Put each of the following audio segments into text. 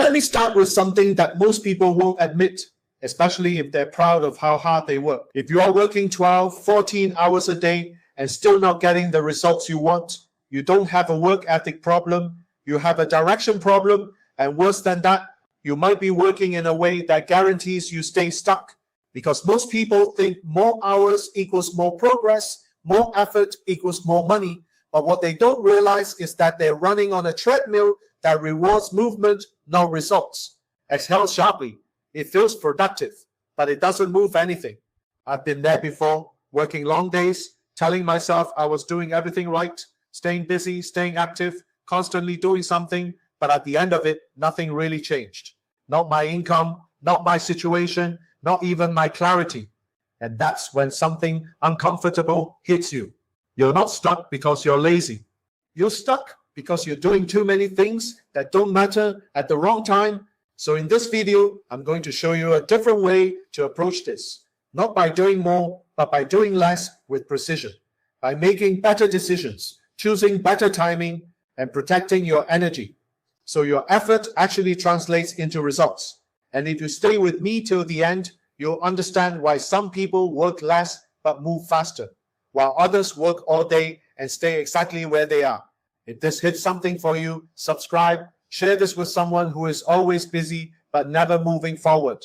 Let me start with something that most people won't admit, especially if they're proud of how hard they work. If you are working 12, 14 hours a day and still not getting the results you want, you don't have a work ethic problem, you have a direction problem, and worse than that, you might be working in a way that guarantees you stay stuck. Because most people think more hours equals more progress, more effort equals more money. But what they don't realize is that they're running on a treadmill that rewards movement, not results. Exhale sharply. It feels productive, but it doesn't move anything. I've been there before, working long days, telling myself I was doing everything right, staying busy, staying active, constantly doing something, but at the end of it, nothing really changed. Not my income, not my situation, not even my clarity. And that's when something uncomfortable hits you. You're not stuck because you're lazy. You're stuck because you're doing too many things that don't matter at the wrong time. So in this video, I'm going to show you a different way to approach this. Not by doing more, but by doing less with precision. By making better decisions, choosing better timing, and protecting your energy. So your effort actually translates into results. And if you stay with me till the end, you'll understand why some people work less but move faster, while others work all day and stay exactly where they are. If this hits something for you, subscribe, share this with someone who is always busy but never moving forward.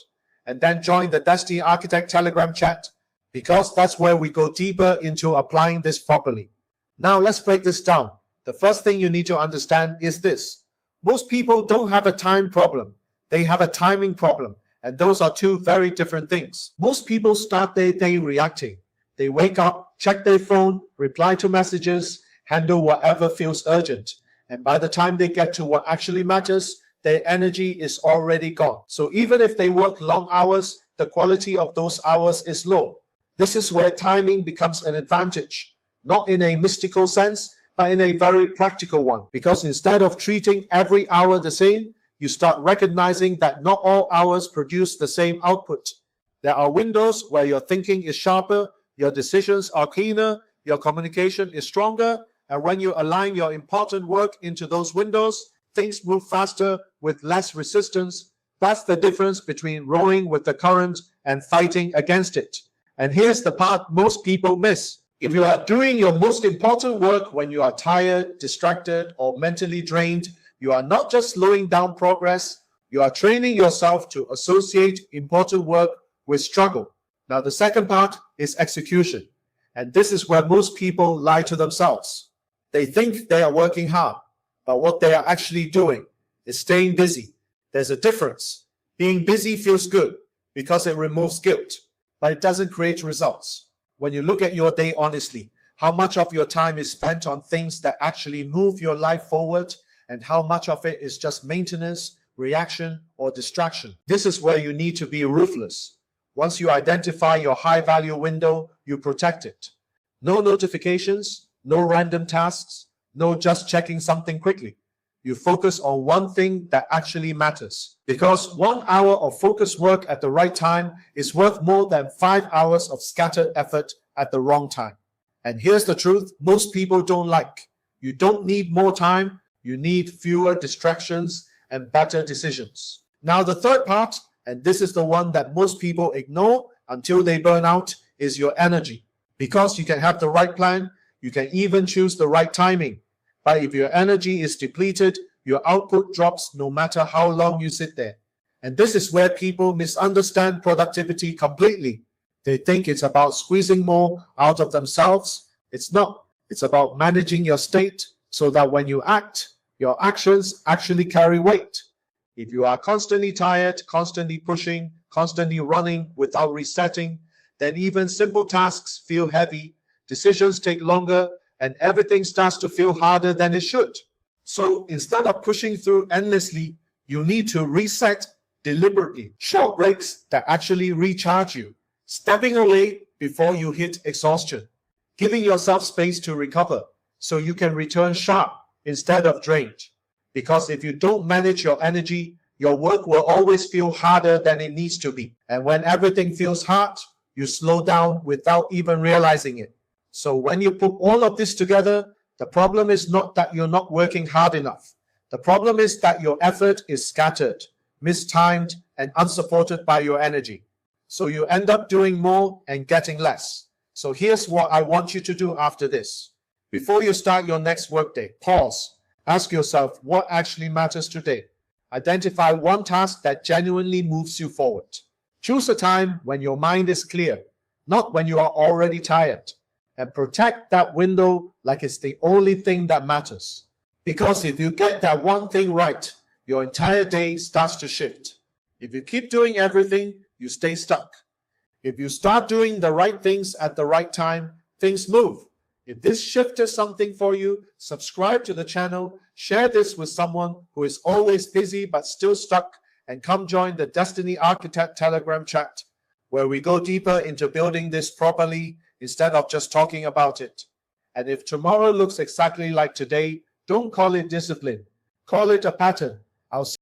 And then join the Destiny Architect Telegram chat, because that's where we go deeper into applying this properly. Now let's break this down. The first thing you need to understand is this. Most people don't have a time problem. They have a timing problem. And those are two very different things. Most people start their day reacting. They wake up, check their phone, reply to messages, handle whatever feels urgent. And by the time they get to what actually matters, their energy is already gone. So even if they work long hours, the quality of those hours is low. This is where timing becomes an advantage. Not in a mystical sense, but in a very practical one. Because instead of treating every hour the same, you start recognizing that not all hours produce the same output. There are windows where your thinking is sharper, your decisions are cleaner, your communication is stronger, and when you align your important work into those windows, things move faster with less resistance. That's the difference between rowing with the current and fighting against it. And here's the part most people miss. If you are doing your most important work when you are tired, distracted, or mentally drained, you are not just slowing down progress, you are training yourself to associate important work with struggle. Now, the second part is execution. And this is where most people lie to themselves. They think they are working hard, but what they are actually doing is staying busy. There's a difference. Being busy feels good because it removes guilt, but it doesn't create results. When you look at your day honestly, how much of your time is spent on things that actually move your life forward, and how much of it is just maintenance, reaction, or distraction? This is where you need to be ruthless. Once you identify your high-value window, you protect it. No notifications, no random tasks, no just checking something quickly. You focus on one thing that actually matters. Because 1 hour of focused work at the right time is worth more than 5 hours of scattered effort at the wrong time. And here's the truth most people don't like. You don't need more time. You need fewer distractions and better decisions. Now, the third part, and this is the one that most people ignore until they burn out, is your energy. Because you can have the right plan, you can even choose the right timing. But if your energy is depleted, your output drops no matter how long you sit there. And this is where people misunderstand productivity completely. They think it's about squeezing more out of themselves. It's not. It's about managing your state so that when you act, your actions actually carry weight. If you are constantly tired, constantly pushing, constantly running without resetting, then even simple tasks feel heavy, decisions take longer, and everything starts to feel harder than it should. So instead of pushing through endlessly, you need to reset deliberately. Short breaks that actually recharge you. Stepping away before you hit exhaustion. Giving yourself space to recover so you can return sharp instead of drained. Because if you don't manage your energy, your work will always feel harder than it needs to be. And when everything feels hard, you slow down without even realizing it. So when you put all of this together, the problem is not that you're not working hard enough. The problem is that your effort is scattered, mistimed, and unsupported by your energy. So you end up doing more and getting less. So here's what I want you to do after this. Before you start your next workday, pause. Ask yourself what actually matters today. Identify one task that genuinely moves you forward. Choose a time when your mind is clear, not when you are already tired. And protect that window like it's the only thing that matters. Because if you get that one thing right, your entire day starts to shift. If you keep doing everything, you stay stuck. If you start doing the right things at the right time, things move. If this shifted something for you, subscribe to the channel, share this with someone who is always busy but still stuck, and come join the Destiny Architect Telegram chat, where we go deeper into building this properly instead of just talking about it. And if tomorrow looks exactly like today, don't call it discipline. Call it a pattern. I'll see